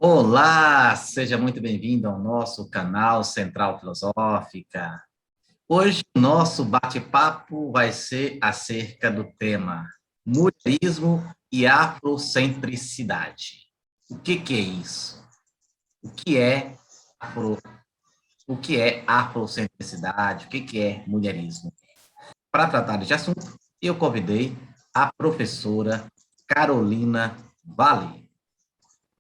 Olá, seja muito bem-vindo ao nosso canal Central Filosófica. Hoje o nosso bate-papo vai ser acerca do tema mulherismo e afrocentricidade. O que é isso? O que é afro, o que é afrocentricidade? O que é mulherismo? Para tratar deste assunto, eu convidei a professora Carolina Vale.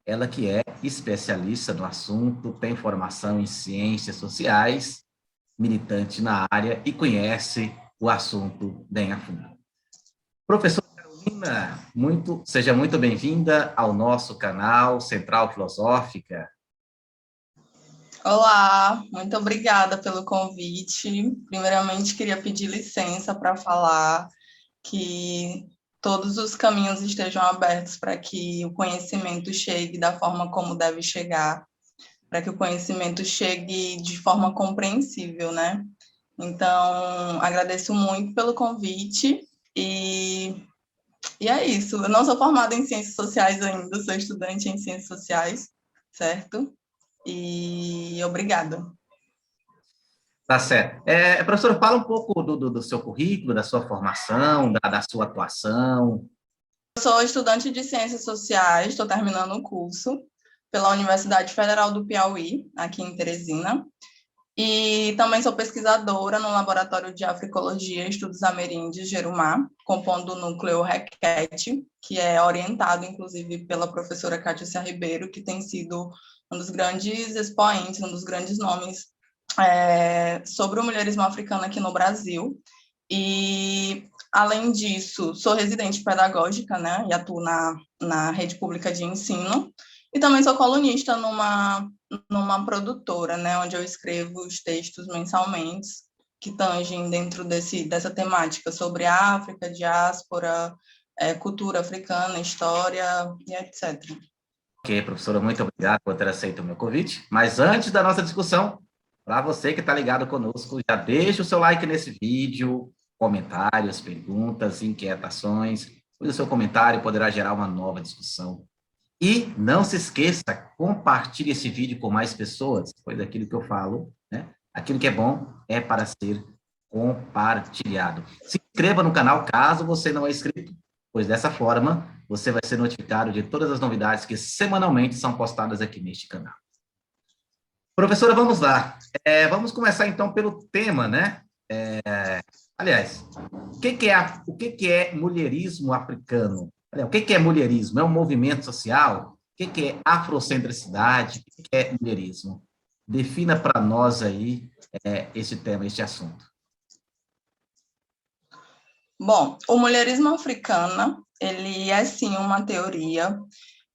Ela que é especialista no assunto, tem formação em ciências sociais, militante na área e conhece o assunto bem a fundo. Professora Carolina, seja muito bem-vinda ao nosso canal Central Filosófica. Olá, muito obrigada pelo convite. Primeiramente, queria pedir licença para falar que todos os caminhos estejam abertos para que o conhecimento chegue da forma como deve chegar, para que o conhecimento chegue de forma compreensível, né? Então, agradeço muito pelo convite e é isso. Eu não sou formada em ciências sociais ainda, sou estudante em ciências sociais, certo? E obrigada. Tá certo. Professora, fala um pouco do seu currículo, da sua formação, da sua atuação. Eu sou estudante de Ciências Sociais, estou terminando o curso pela Universidade Federal do Piauí, aqui em Teresina, e também sou pesquisadora no Laboratório de Africologia e Estudos Ameríndios, Jerumá, compondo o núcleo REQUET, que é orientado, inclusive, pela professora Cátia Ribeiro, que tem sido um dos grandes expoentes, um dos grandes nomes sobre o mulherismo africano aqui no Brasil. E, além disso, sou residente pedagógica, né, e atuo na rede pública de ensino, e também sou colunista numa produtora, né, onde eu escrevo os textos mensalmente que tangem dentro dessa temática sobre África, diáspora, cultura africana, história e etc. Ok, professora, muito obrigado por ter aceito o meu convite. Mas antes da nossa discussão, para você que está ligado conosco, já deixa o seu like nesse vídeo, comentários, perguntas, inquietações, pois o seu comentário poderá gerar uma nova discussão. E não se esqueça, compartilhe esse vídeo com mais pessoas, pois aquilo que eu falo, né? Aquilo que é bom é para ser compartilhado. Se inscreva no canal caso você não é inscrito, pois dessa forma você vai ser notificado de todas as novidades que semanalmente são postadas aqui neste canal. Professora, vamos lá. Vamos começar então pelo tema, né? Aliás, o que é mulherismo africano? O que é mulherismo? É um movimento social? O que é afrocentricidade? O que é mulherismo? Defina para nós aí esse tema, este assunto. Bom, o mulherismo africano, ele é sim uma teoria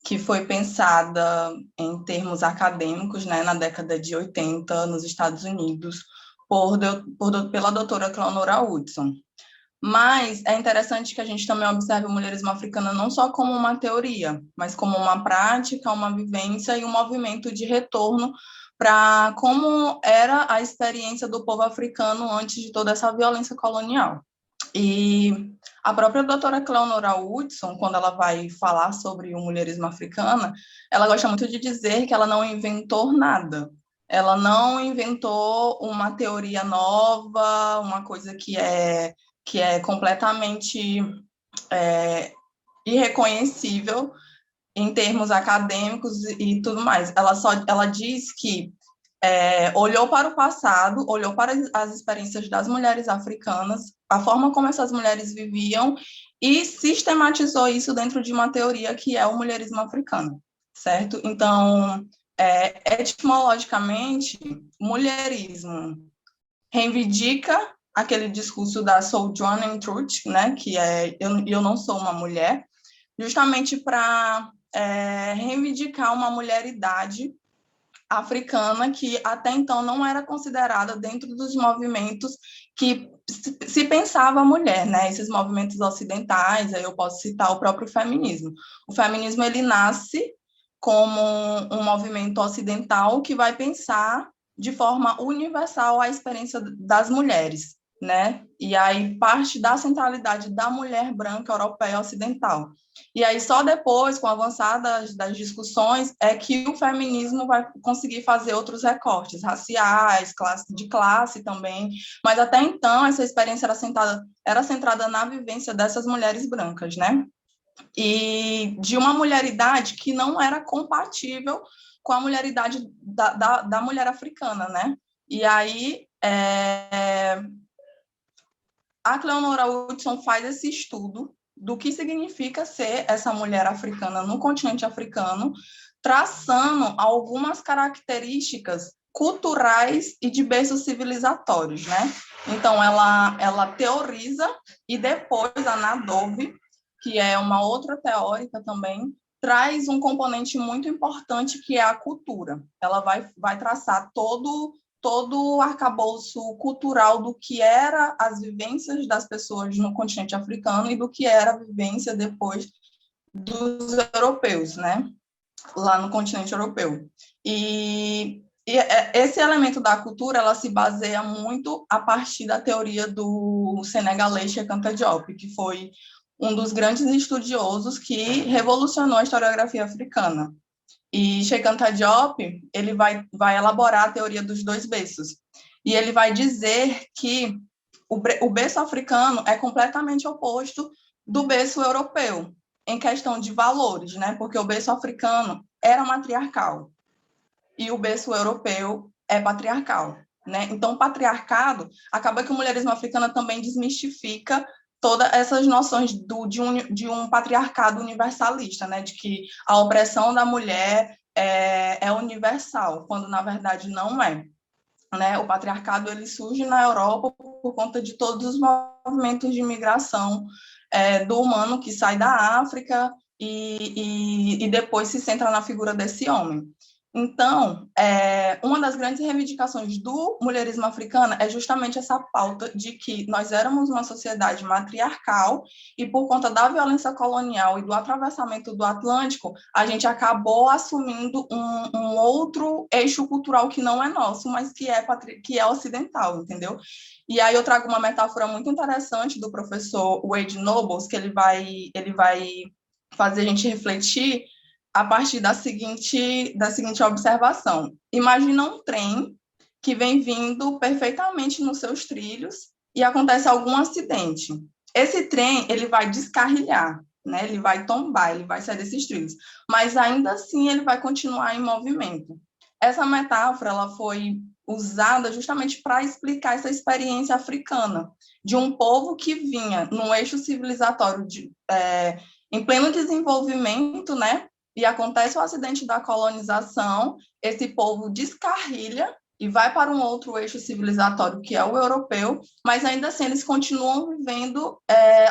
que foi pensada em termos acadêmicos, né, na década de 80, nos Estados Unidos, pela doutora Cleonora Hudson. Mas é interessante que a gente também observe o mulherismo africano não só como uma teoria, mas como uma prática, uma vivência e um movimento de retorno para como era a experiência do povo africano antes de toda essa violência colonial. E a própria doutora Cleonora Hudson, quando ela vai falar sobre o mulherismo africano, ela gosta muito de dizer que ela não inventou nada. Ela não inventou uma teoria nova, uma coisa que é completamente irreconhecível em termos acadêmicos e tudo mais. Ela diz que olhou para o passado, olhou para as experiências das mulheres africanas, a forma como essas mulheres viviam e sistematizou isso dentro de uma teoria que é o mulherismo africano, certo? Então, etimologicamente, mulherismo reivindica aquele discurso da Sojourner Truth, né, que é eu não sou uma mulher, justamente para reivindicar uma mulheridade africana que até então não era considerada dentro dos movimentos que se pensava a mulher, né? Esses movimentos ocidentais, aí eu posso citar o próprio feminismo. O feminismo ele nasce como um movimento ocidental que vai pensar de forma universal a experiência das mulheres. né? E aí parte da centralidade da mulher branca europeia ocidental. E aí só depois, com o avançar das discussões, é que o feminismo vai conseguir fazer outros recortes raciais, de classe também, mas até então essa experiência era centrada na vivência dessas mulheres brancas, né? E de uma mulheridade que não era compatível com a mulheridade da mulher africana, né? E aí a Cleonora Hudson faz esse estudo do que significa ser essa mulher africana no continente africano, traçando algumas características culturais e de berços civilizatórios, né? Então, ela teoriza, e depois a Nadove, que é uma outra teórica também, traz um componente muito importante, que é a cultura. Ela vai traçar todo o arcabouço cultural do que era as vivências das pessoas no continente africano e do que era a vivência depois dos europeus, né? Lá no continente europeu. E esse elemento da cultura, ela se baseia muito a partir da teoria do senegalês Cheikh Anta Diop, que foi um dos grandes estudiosos que revolucionou a historiografia africana. E Cheikh Anta Diop, ele vai elaborar a teoria dos dois berços. E ele vai dizer que o berço africano é completamente oposto do berço europeu, em questão de valores, né? Porque o berço africano era matriarcal e o berço europeu é patriarcal, né? Então, o patriarcado acaba que o mulherismo africano também desmistifica todas essas noções de um patriarcado universalista, né? De que a opressão da mulher é universal, quando na verdade não é. Né? O patriarcado ele surge na Europa por conta de todos os movimentos de migração do humano que sai da África e depois se centra na figura desse homem. Então, uma das grandes reivindicações do mulherismo africano é justamente essa pauta de que nós éramos uma sociedade matriarcal e, por conta da violência colonial e do atravessamento do Atlântico, a gente acabou assumindo um outro eixo cultural que não é nosso, mas que é ocidental, entendeu? E aí eu trago uma metáfora muito interessante do professor Wade Nobles, que ele vai fazer a gente refletir a partir da seguinte observação. Imagina um trem que vem vindo perfeitamente nos seus trilhos e acontece algum acidente. Esse trem, ele vai descarrilhar, né? Ele vai tombar, ele vai sair desses trilhos, mas ainda assim ele vai continuar em movimento. Essa metáfora ela foi usada justamente para explicar essa experiência africana de um povo que vinha num eixo civilizatório em pleno desenvolvimento, né? E acontece o acidente da colonização, esse povo descarrilha e vai para um outro eixo civilizatório, que é o europeu, mas ainda assim eles continuam vivendo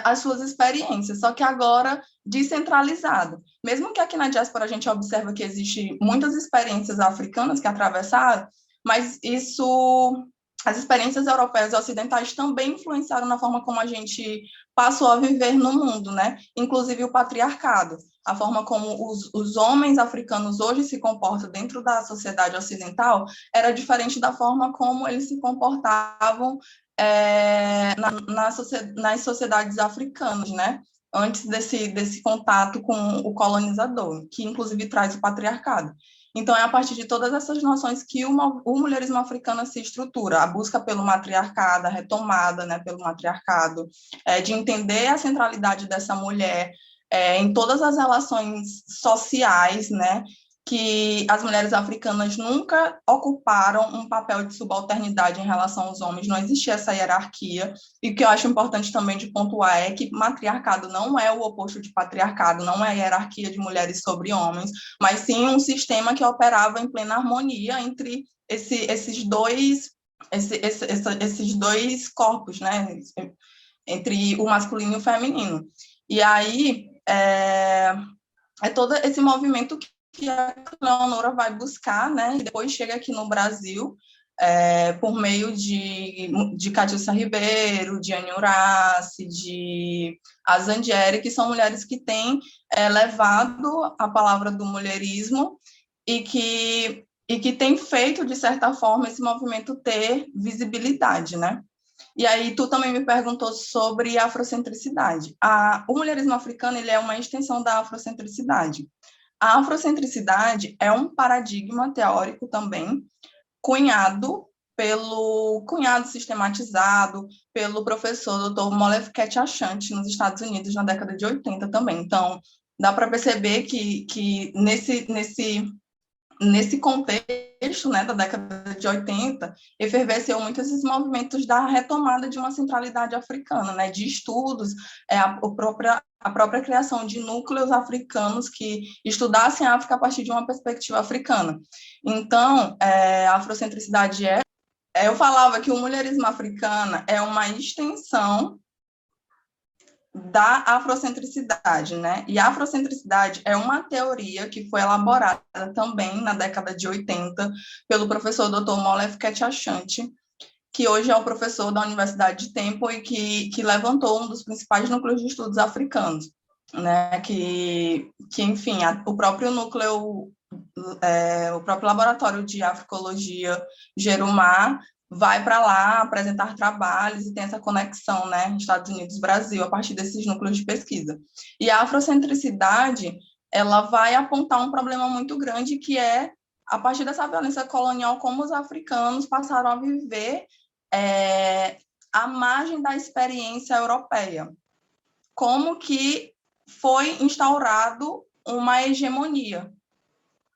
as suas experiências, só que agora descentralizado. Mesmo que aqui na diáspora a gente observa que existe muitas experiências africanas que atravessaram, mas as experiências europeias e ocidentais também influenciaram na forma como a gente passou a viver no mundo, né? Inclusive o patriarcado, a forma como os homens africanos hoje se comportam dentro da sociedade ocidental era diferente da forma como eles se comportavam nas sociedades africanas, né? Antes desse contato com o colonizador, que inclusive traz o patriarcado. Então, é a partir de todas essas noções que o mulherismo africano se estrutura, a busca pelo matriarcado, a retomada, né, pelo matriarcado, de entender a centralidade dessa mulher em todas as relações sociais, né, que as mulheres africanas nunca ocuparam um papel de subalternidade em relação aos homens, não existia essa hierarquia, e o que eu acho importante também de pontuar é que matriarcado não é o oposto de patriarcado, não é a hierarquia de mulheres sobre homens, mas sim um sistema que operava em plena harmonia entre esses dois corpos, né, entre o masculino e o feminino. E aí é todo esse movimento que a Leonora vai buscar, né, e depois chega aqui no Brasil, por meio de Catiúcia Ribeiro, de Anne Horace, de Azandieri, que são mulheres que têm levado a palavra do mulherismo e que têm feito, de certa forma, esse movimento ter visibilidade, né? E aí tu também me perguntou sobre afrocentricidade. O mulherismo africano, ele é uma extensão da afrocentricidade. A afrocentricidade é um paradigma teórico também, cunhado sistematizado pelo professor Dr. Molefi Kete-Ashanti, nos Estados Unidos, na década de 80 também. Então, dá para perceber que nesse contexto, né, da década de 80, efervesceu muito esses movimentos da retomada de uma centralidade africana, né, de estudos, a própria criação de núcleos africanos que estudassem a África a partir de uma perspectiva africana. Então, a afrocentricidade eu falava que o mulherismo africano é uma extensão da afrocentricidade, né? E a afrocentricidade é uma teoria que foi elaborada também na década de 80 pelo professor Dr. Molefi Kete-Ashanti, que hoje é o professor da Universidade de Temple e que levantou um dos principais núcleos de estudos africanos, né? Que enfim, o próprio núcleo, o próprio laboratório de africologia Gerumar vai para lá apresentar trabalhos e tem essa conexão, né, Estados Unidos-Brasil, a partir desses núcleos de pesquisa. E a afrocentricidade, ela vai apontar um problema muito grande, que é, a partir dessa violência colonial, como os africanos passaram a viver à margem da experiência europeia. Como que foi instaurado uma hegemonia,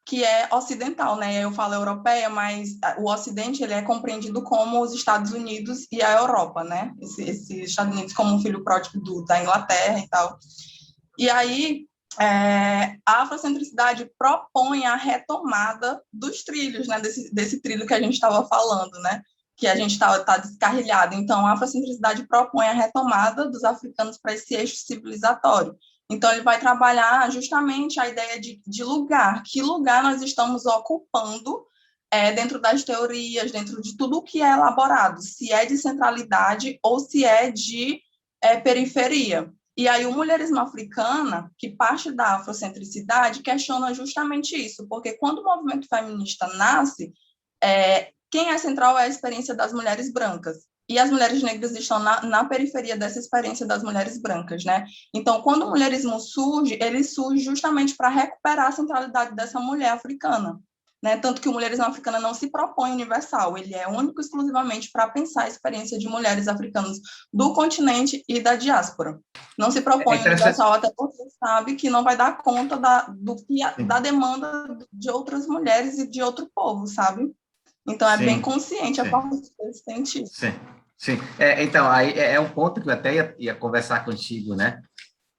que é ocidental, né? Eu falo europeia, mas o Ocidente ele é compreendido como os Estados Unidos e a Europa, né? Esse Estados Unidos como um filho pródigo da Inglaterra e tal. E aí, a afrocentricidade propõe a retomada dos trilhos, né? Desse trilho que a gente estava falando, né? Que a gente tá descarrilhado. Então, a afrocentricidade propõe a retomada dos africanos para esse eixo civilizatório. Então, ele vai trabalhar justamente a ideia de lugar, que lugar nós estamos ocupando dentro das teorias, dentro de tudo o que é elaborado, se é de centralidade ou se é de periferia. E aí o mulherismo africano, que parte da afrocentricidade, questiona justamente isso, porque quando o movimento feminista nasce, quem é central é a experiência das mulheres brancas. E as mulheres negras estão na periferia dessa experiência das mulheres brancas, né? Então, quando o mulherismo surge, ele surge justamente para recuperar a centralidade dessa mulher africana, né? Tanto que o mulherismo africano não se propõe universal, ele é único exclusivamente para pensar a experiência de mulheres africanas do continente e da diáspora. Não se propõe universal, até porque sabe que não vai dar conta da demanda de outras mulheres e de outro povo, sabe? Então, é bem consciente a forma que eles têm tido. Sim, sim. Então, aí um ponto que eu até ia conversar contigo, né?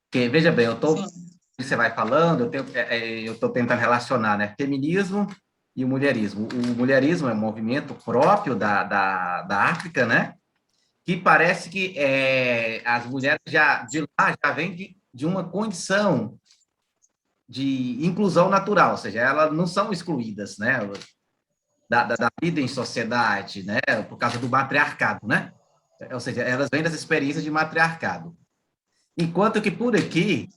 Porque, veja bem, você vai falando, eu estou tentando relacionar, né? Feminismo e o mulherismo. O mulherismo é um movimento próprio da África, né? Que parece que as mulheres de lá já vêm de uma condição de inclusão natural, ou seja, elas não são excluídas, né? Da vida em sociedade, né? Por causa do matriarcado, né? Ou seja, elas vêm das experiências de matriarcado. Enquanto que por aqui,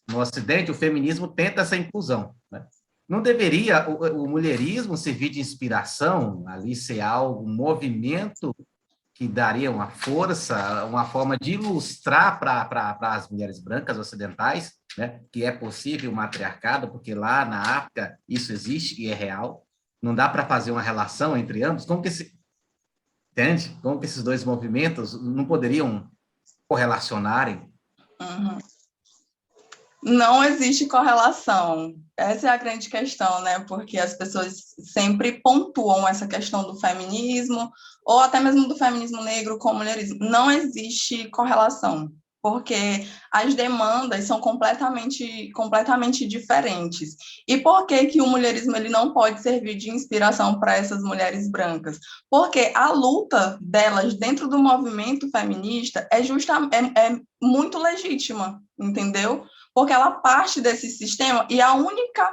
no Ocidente, o feminismo tenta essa inclusão, né? Não deveria o mulherismo servir de inspiração, ali ser algo, um movimento que daria uma força, uma forma de ilustrar para as mulheres brancas ocidentais, né, que é possível o matriarcado, porque lá na África isso existe e é real. Não dá para fazer uma relação entre ambos? Entende? Como que esses dois movimentos não poderiam correlacionarem? Uhum. Não existe correlação. Essa é a grande questão, né? Porque as pessoas sempre pontuam essa questão do feminismo, ou até mesmo do feminismo negro com o mulherismo. Não existe correlação, porque as demandas são completamente diferentes. E por que que o mulherismo ele não pode servir de inspiração para essas mulheres brancas? Porque a luta delas dentro do movimento feminista é muito legítima, entendeu? Porque ela parte desse sistema e a única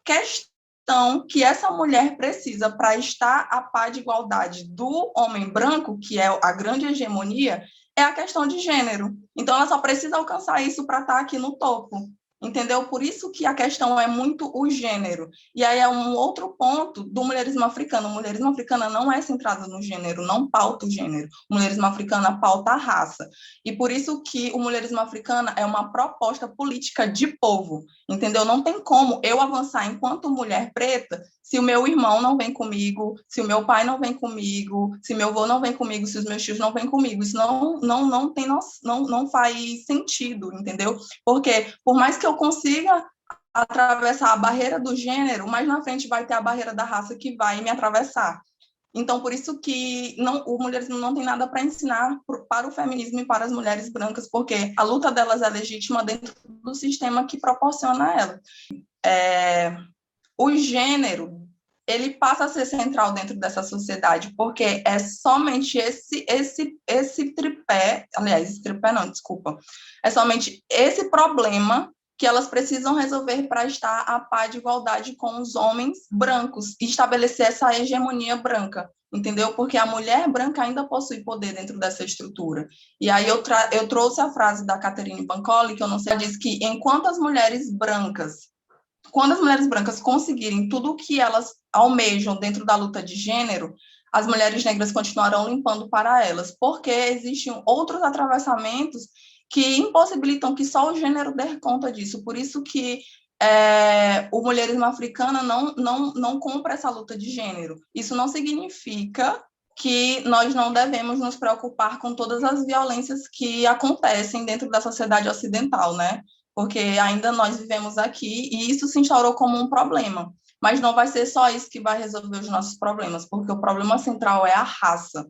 questão que essa mulher precisa para estar a par de igualdade do homem branco, que é a grande hegemonia, é a questão de gênero. Então, ela só precisa alcançar isso para estar aqui no topo. entendeu? Por isso que a questão é muito o gênero. E aí é um outro ponto do mulherismo africano. O mulherismo africano não é centrado no gênero, não pauta o gênero. O mulherismo africano pauta a raça. E por isso que o mulherismo africano é uma proposta política de povo, entendeu? Não tem como eu avançar enquanto mulher preta se o meu irmão não vem comigo, se o meu pai não vem comigo, se meu avô não vem comigo, se os meus tios não vêm comigo. Isso não faz sentido, entendeu? Porque por mais que eu consiga atravessar a barreira do gênero, mais na frente vai ter a barreira da raça que vai me atravessar. Então, por isso que o mulherismo não tem nada para ensinar para o feminismo e para as mulheres brancas, porque a luta delas é legítima dentro do sistema que proporciona ela. O gênero, ele passa a ser central dentro dessa sociedade, porque é somente esse tripé, aliás, esse tripé não, desculpa, é somente esse problema que elas precisam resolver para estar a par de igualdade com os homens brancos e estabelecer essa hegemonia branca, entendeu? Porque a mulher branca ainda possui poder dentro dessa estrutura. E aí eu trouxe a frase da Catherine Bancoli, que eu não sei, ela diz que enquanto as mulheres brancas, quando as mulheres brancas conseguirem tudo o que elas almejam dentro da luta de gênero, as mulheres negras continuarão limpando para elas, porque existem outros atravessamentos que impossibilitam que só o gênero dê conta disso. Por isso que o mulherismo africano não compra essa luta de gênero. Isso não significa que nós não devemos nos preocupar com todas as violências que acontecem dentro da sociedade ocidental, né? Porque ainda nós vivemos aqui e isso se instaurou como um problema. Mas não vai ser só isso que vai resolver os nossos problemas, porque o problema central é a raça.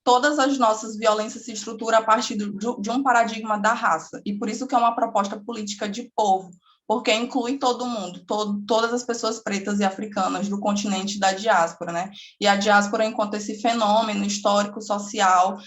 Todas as nossas violências se estruturam a partir de um paradigma da raça, e por isso que é uma proposta política de povo, porque inclui todo mundo, todas as pessoas pretas e africanas do continente da diáspora, né? E a diáspora, enquanto esse fenômeno histórico, social,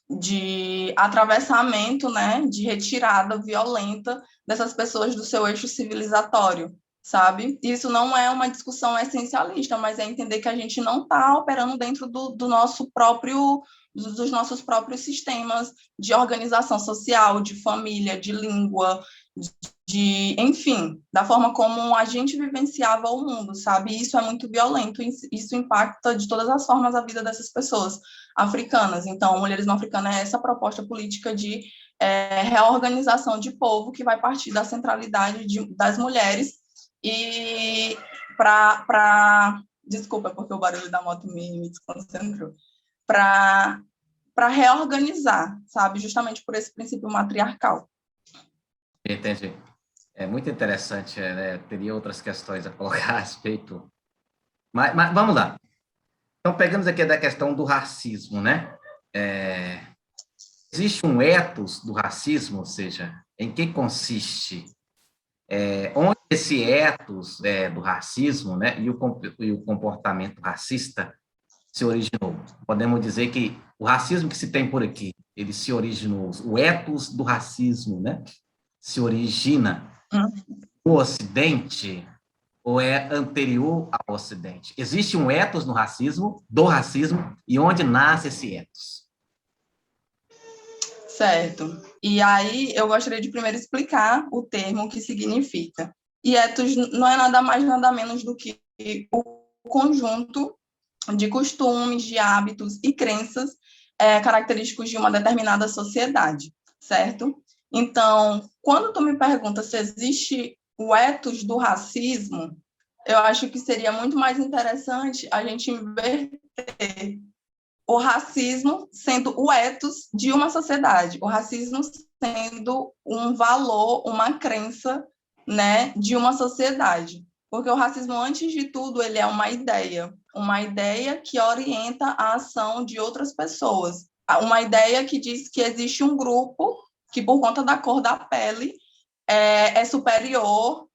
de atravessamento, né, de retirada violenta dessas pessoas do seu eixo civilizatório, sabe? Isso não é uma discussão essencialista, mas é entender que a gente não está operando dentro do nosso próprio, dos nossos próprios sistemas de organização social, de família, de língua, enfim, da forma como a gente vivenciava o mundo, sabe? E isso é muito violento, isso impacta de todas as formas a vida dessas pessoas africanas. Então, o mulherismo africano é essa proposta política de reorganização de povo que vai partir da centralidade das mulheres e desculpa, porque o barulho da moto me desconcentrou, para reorganizar, sabe? Justamente por esse princípio matriarcal. Entendi. É muito interessante, né? Teria outras questões a colocar a respeito. Mas vamos lá. Então, pegamos aqui da questão do racismo, né? Existe um ethos do racismo, ou seja, em que consiste? Onde esse ethos do racismo, né, e o comportamento racista se originou? Podemos dizer que o racismo que se tem por aqui, ele se originou, o ethos do racismo, né, se origina no Ocidente ou é anterior ao Ocidente? Existe um ethos no racismo, do racismo, e onde nasce esse ethos? Certo. E aí eu gostaria de primeiro explicar o termo, o que significa. E ethos não é nada mais, nada menos do que o conjunto de costumes, de hábitos e crenças característicos de uma determinada sociedade, certo? Então, quando tu me pergunta se existe o ethos do racismo, eu acho que seria muito mais interessante a gente inverter o racismo sendo o ethos de uma sociedade, o racismo sendo um valor, uma crença, né, de uma sociedade. Porque o racismo, antes de tudo, ele é uma ideia que orienta a ação de outras pessoas, uma ideia que diz que existe um grupo que, por conta da cor da pele, é superior,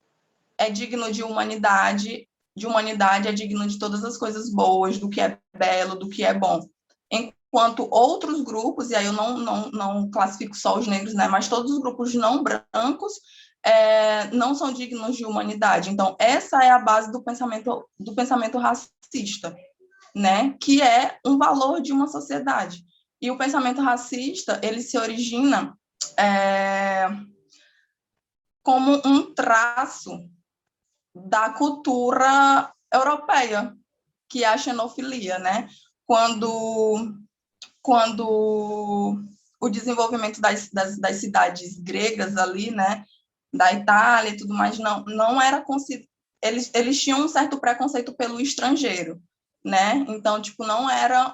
é digno de humanidade, é digno de todas as coisas boas, do que é belo, do que é bom. Enquanto outros grupos, e aí eu não classifico só os negros, né, mas todos os grupos não brancos não são dignos de humanidade. Então, essa é a base do pensamento racista, né, que é um valor de uma sociedade. E o pensamento racista, ele se origina como um traço da cultura europeia, que é a xenofilia, né? Quando o desenvolvimento das cidades gregas ali, né, da Itália e tudo mais, não era eles tinham um certo preconceito pelo estrangeiro, né? Então, tipo, não era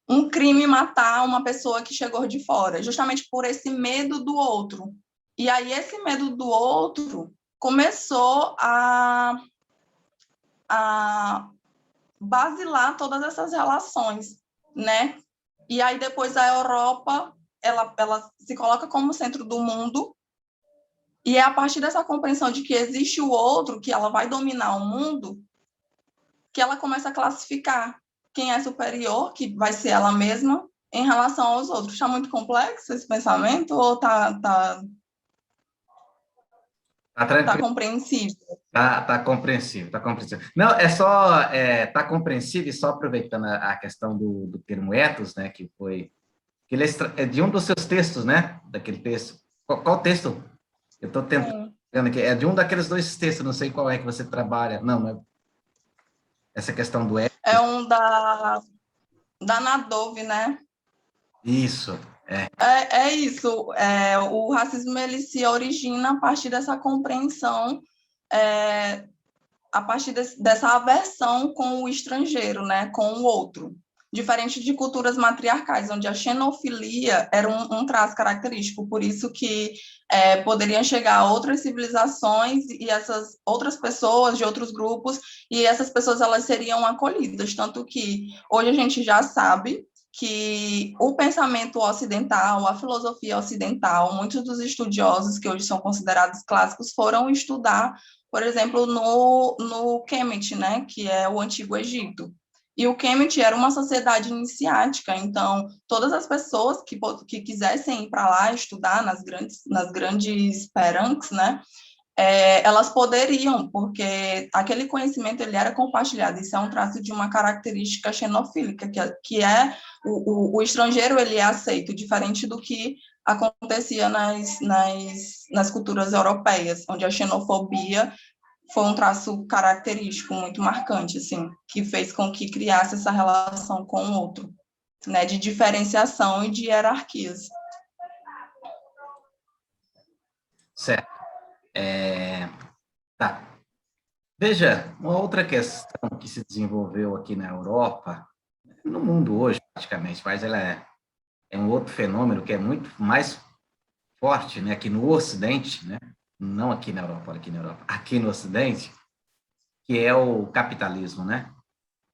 um crime matar uma pessoa que chegou de fora, justamente por esse medo do outro. E aí esse medo do outro começou a basilar todas essas relações, né? E aí depois a Europa, ela se coloca como centro do mundo, e é a partir dessa compreensão de que existe o outro, que ela vai dominar o mundo, que ela começa a classificar quem é superior, que vai ser ela mesma, em relação aos outros. Está muito complexo esse pensamento ou tá Tá tranquilo. compreensível? Tá compreensível, tá compreensível. Não, é só, tá compreensível, e só aproveitando a questão do termo ethos, né, que que ele é de um dos seus textos, né, daquele texto. Qual texto? Eu estou tentando aqui, é de um daqueles dois textos, não sei qual é que você trabalha. Não, mas essa questão do ethos. É um da Nadov, né? Isso, É isso. O racismo ele se origina a partir dessa compreensão, a partir dessa aversão com o estrangeiro, né? Com o outro. Diferente de culturas matriarcais, onde a xenofilia era um traço característico, por isso que poderiam chegar outras civilizações e essas outras pessoas de outros grupos, e essas pessoas elas seriam acolhidas, tanto que hoje a gente já sabe que o pensamento ocidental, a filosofia ocidental, muitos dos estudiosos que hoje são considerados clássicos foram estudar, por exemplo, no Kemet, né, que é o Antigo Egito. E o Kemet era uma sociedade iniciática, então todas as pessoas que quisessem ir para lá estudar nas grandes peranques, né, elas poderiam, porque aquele conhecimento ele era compartilhado. Isso é um traço de uma característica xenofílica, que é o estrangeiro ele é aceito, diferente do que acontecia nas culturas europeias, onde a xenofobia foi um traço característico muito marcante, assim, que fez com que criasse essa relação com o outro, né, de diferenciação e de hierarquias. certo. Tá. Veja, uma outra questão que se desenvolveu aqui na Europa, no mundo hoje, praticamente, mas ela é um outro fenômeno que é muito mais forte, né, aqui no Ocidente, né, não aqui na Europa, aqui na Europa, aqui no Ocidente, que é o capitalismo, né?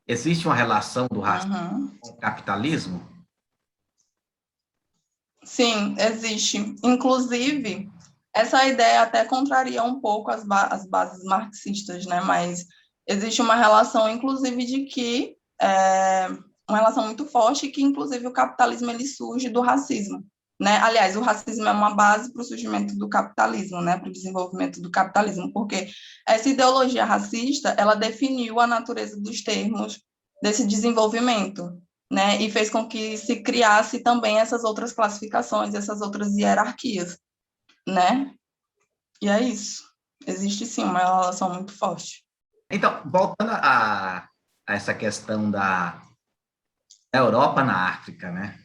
Existe uma relação do racismo com o capitalismo? Sim, existe. Inclusive, essa ideia até contraria um pouco as bases marxistas, né? Mas existe uma relação, inclusive, de que uma relação muito forte que, inclusive, o capitalismo ele surge do racismo, né? Aliás, o racismo é uma base para o surgimento do capitalismo, né? Para o desenvolvimento do capitalismo, porque essa ideologia racista ela definiu a natureza dos termos desse desenvolvimento, né? E fez com que se criasse também essas outras classificações, essas outras hierarquias, né? E é isso. Existe sim uma relação muito forte. Então, voltando a essa questão da Europa na África, né?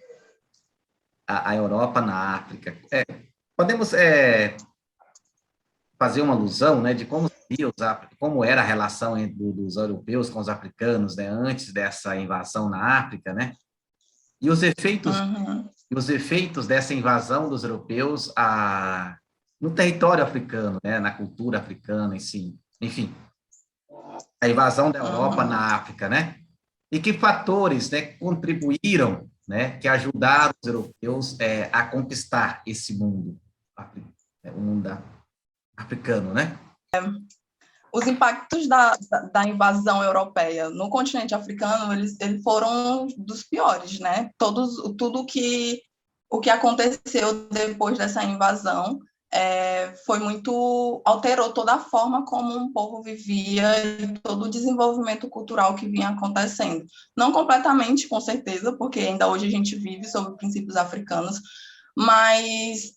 A Europa na África. Podemos fazer uma alusão, né, de como era a relação dos europeus com os africanos, né, antes dessa invasão na África, né? E os efeitos dessa invasão dos europeus no território africano, né, na cultura africana, enfim, a invasão da Europa na África, né? E que fatores, né, contribuíram, né, que ajudaram os europeus a conquistar esse mundo, o mundo africano, né? Os impactos da invasão europeia no continente africano, eles foram dos piores, né? Tudo o que aconteceu depois dessa invasão alterou toda a forma como um povo vivia e todo o desenvolvimento cultural que vinha acontecendo. Não completamente, com certeza, porque ainda hoje a gente vive sob princípios africanos, mas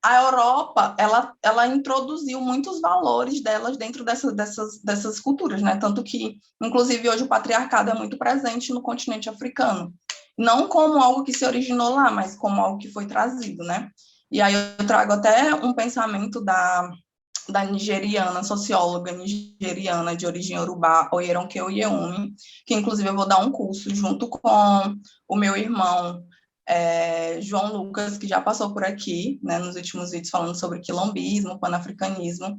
a Europa, ela introduziu muitos valores delas dentro dessas culturas, né? Tanto que, inclusive, hoje o patriarcado é muito presente no continente africano. Não como algo que se originou lá, mas como algo que foi trazido, né? E aí eu trago até um pensamento da nigeriana, socióloga nigeriana de origem iorubá, Oyeronke Oyeyemi, que inclusive eu vou dar um curso junto com o meu irmão, João Lucas, que já passou por aqui, né, nos últimos vídeos falando sobre quilombismo, panafricanismo.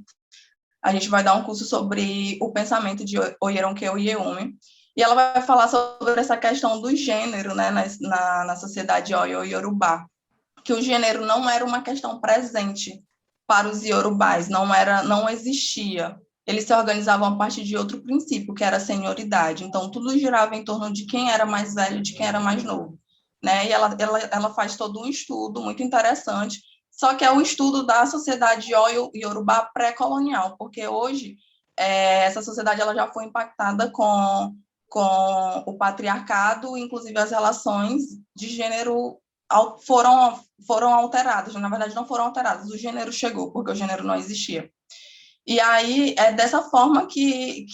A gente vai dar um curso sobre o pensamento de Oyeronke Oyeyemi, e ela vai falar sobre essa questão do gênero, né, na sociedade Oyo-Yorubá, que o gênero não era uma questão presente para os iorubais, não existia. Eles se organizavam a partir de outro princípio, que era a senioridade. Então, tudo girava em torno de quem era mais velho, de quem era mais novo. Né? E ela faz todo um estudo muito interessante, só que é o estudo da sociedade Oyo-Yorubá pré-colonial, porque hoje essa sociedade ela já foi impactada com o patriarcado, inclusive as relações de gênero foram alteradas. Na verdade, não foram alteradas, o gênero chegou, porque o gênero não existia. E aí, é dessa forma que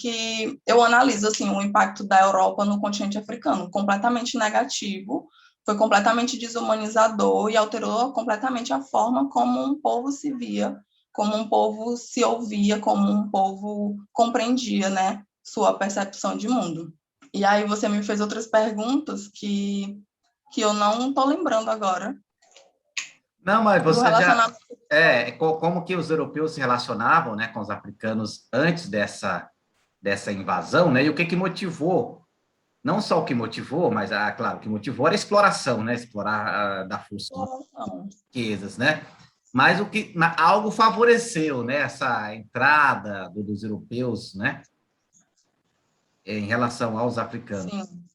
eu analiso assim, o impacto da Europa no continente africano, completamente negativo, foi completamente desumanizador e alterou completamente a forma como um povo se via, como um povo se ouvia, como um povo compreendia, né, sua percepção de mundo. E aí você me fez outras perguntas que eu não estou lembrando agora. Não, mas você já... Relacionado... como que os europeus se relacionavam, né, com os africanos antes dessa invasão, né, e o que motivou, não só o que motivou, mas, claro, o que motivou era a exploração, né, explorar da força das riquezas, né, mas algo favoreceu, né, essa entrada dos europeus, né, em relação aos africanos. Sim.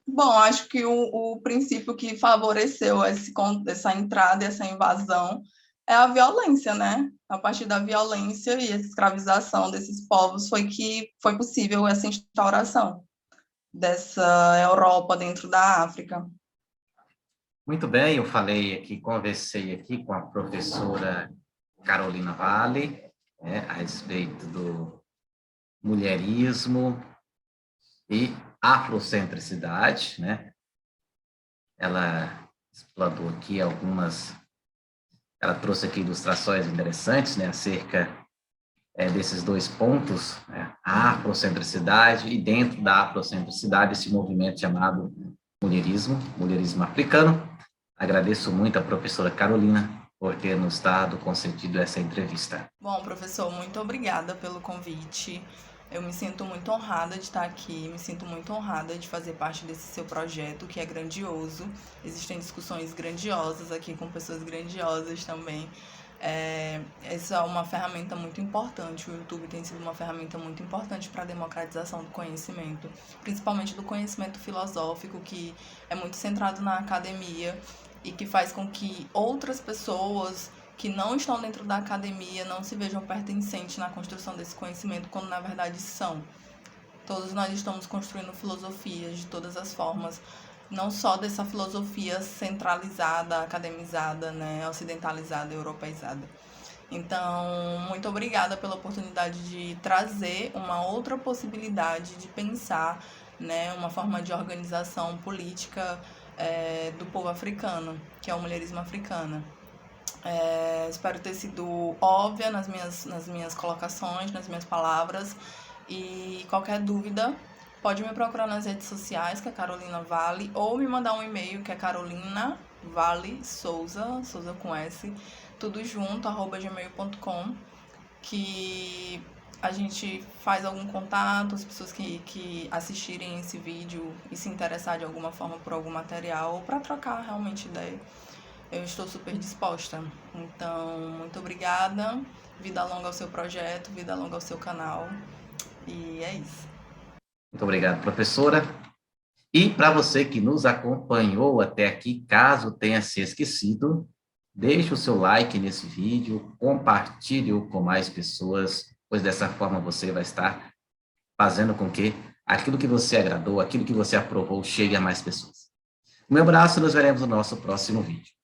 Bom, acho que o princípio que favoreceu essa entrada, essa invasão, é a violência, né? A partir da violência e a escravização desses povos foi que foi possível essa instauração dessa Europa dentro da África. Muito bem, eu conversei aqui com a professora Carolina Vale, né, a respeito do mulherismo e afrocentricidade, né? Ela explanou aqui ela trouxe aqui ilustrações interessantes, né, acerca desses dois pontos, né, a afrocentricidade e dentro da afrocentricidade esse movimento chamado mulherismo africano. Agradeço muito a professora Carolina por ter nos concedido essa entrevista. Bom, professor, muito obrigada pelo convite. Eu me sinto muito honrada de estar aqui, me sinto muito honrada de fazer parte desse seu projeto, que é grandioso. Existem discussões grandiosas aqui com pessoas grandiosas também. Essa é uma ferramenta muito importante, o YouTube tem sido uma ferramenta muito importante para a democratização do conhecimento, principalmente do conhecimento filosófico, que é muito centrado na academia e que faz com que outras pessoas que não estão dentro da academia não se vejam pertencentes na construção desse conhecimento, quando na verdade são. Todos nós estamos construindo filosofias de todas as formas, não só dessa filosofia centralizada, academizada, né, ocidentalizada, europeizada. Então, muito obrigada pela oportunidade de trazer uma outra possibilidade de pensar, né, uma forma de organização política do povo africano, que é o mulherismo africano. Espero ter sido óbvia nas minhas colocações, nas minhas palavras, e qualquer dúvida pode me procurar nas redes sociais, que é Carolina Vale, ou me mandar um e-mail, que é Carolina Vale Souza com S, tudo junto, @gmail.com, que a gente faz algum contato, as pessoas que assistirem esse vídeo e se interessar de alguma forma por algum material, ou para trocar realmente ideia. Eu estou super disposta. Então, muito obrigada. Vida longa ao seu projeto, vida longa ao seu canal. E é isso. Muito obrigado, professora. E para você que nos acompanhou até aqui, caso tenha se esquecido, deixe o seu like nesse vídeo, compartilhe-o com mais pessoas, pois dessa forma você vai estar fazendo com que aquilo que você agradou, aquilo que você aprovou, chegue a mais pessoas. Um abraço, nos veremos no nosso próximo vídeo.